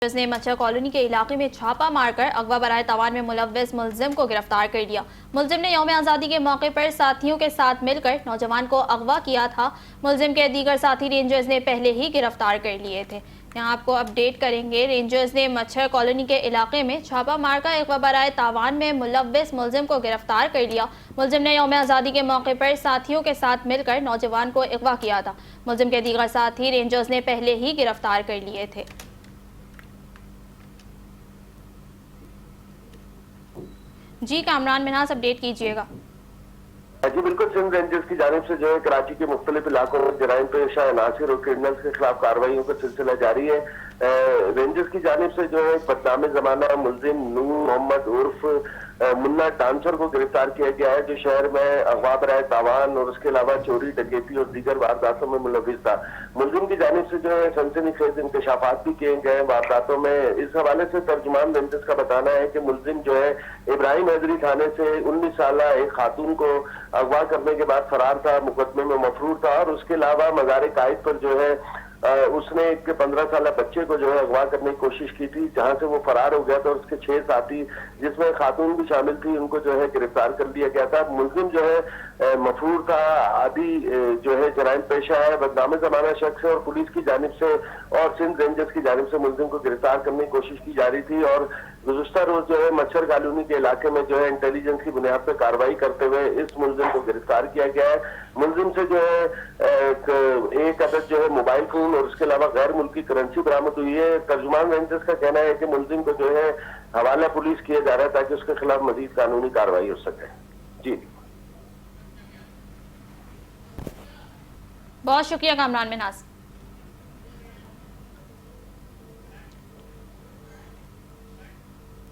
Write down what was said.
Police ने मच्छर colony के इलाके में छापा मारकर अगवा बराए तवान में मुलव्वस मुलजिम को गिरफ्तार कर लिया। मुलजिम ने यौम आज़ादी के मौके पर साथियों के साथ मिलकर नौजवान को अगवा किया था। मुलजिम के दीगर साथी रेंजर्स ने पहले ही गिरफ्तार कर लिए थे। यहाँ आपको अपडेट करेंगे। रेंजर्स ने मच्छर कॉलोनी के इलाके में छापा मारकर अगवा बराए तवान में मुलव्वस मुलजिम को गिरफ्तार कर लिया। मुलजिम ने यौम आज़ादी के मौके पर साथियों के साथ मिलकर नौजवान को अगवा किया था। मुलजिम के दीगर साथी रेंजर्स ने पहले ही गिरफ्तार कर लिए थे। जी कामरान मिन्हास, अपडेट कीजिएगा। जी बिल्कुल, सिंध रेंजर्स की जानिब से जो है कराची के मुख्तलिफ इलाकों में जराइम पेशा अनासिर और क्रिमिनल्स के खिलाफ कार्रवाइयों का सिलसिला जारी है। रेंजर्स की जानिब से जो है बदनाम जमाना मुलजिम नूर मोहम्मद उर्फ मुन्ना डांसर को गिरफ्तार किया गया है, जो शहर में अगवा बराए तावान और उसके अलावा चोरी, डकैती और दीगर वारदातों में मुलविस था। मुलजिम की जानिब से जो है सनसनीखेज इंकशाफात भी किए गए वारदातों में। इस हवाले से तर्जुमान रेंजर्स का बताना है कि मुलजिम जो है इब्राहिम हैदरी थाने से 19 साल एक खातून को अगवा करने के बाद फरार था, मुकदमे में मफरूर था। और उसके अलावा मज़ार कायद पर जो है उसने एक 15 साल बच्चे को जो है अगवा करने की कोशिश की थी, जहां से वो फरार हो गया था। उसके 6 साथी जिसमें खातून भी शामिल थी, उनको जो है गिरफ्तार कर लिया गया था। मुलजिम जो है मफरूर था, आदि जो है जराइम पेशा है, बदनाम जमाना शख्स है और पुलिस की जानिब से और सिंध रेंजर्स की जानिब से मुलजिम को गिरफ्तार करने की कोशिश की जा रही थी। और गुज़श्ता रोज जो है मच्छर कॉलोनी के इलाके में जो है इंटेलिजेंस की बुनियाद पर कार्रवाई करते हुए इस मुलजिम को गिरफ्तार किया गया है। मुलजिम से जो है एक अदद जो है मोबाइल फोन और उसके अलावा गैर मुल्की करेंसी बरामद हुई है। तर्जुमान रेंजर्स का कहना है कि मुलजिम को जो है हवाला पुलिस किया जा रहा है ताकि उसके खिलाफ मजीद कानूनी कार्रवाई हो सके। जी बहुत शुक्रिया कामरान मिन्हास।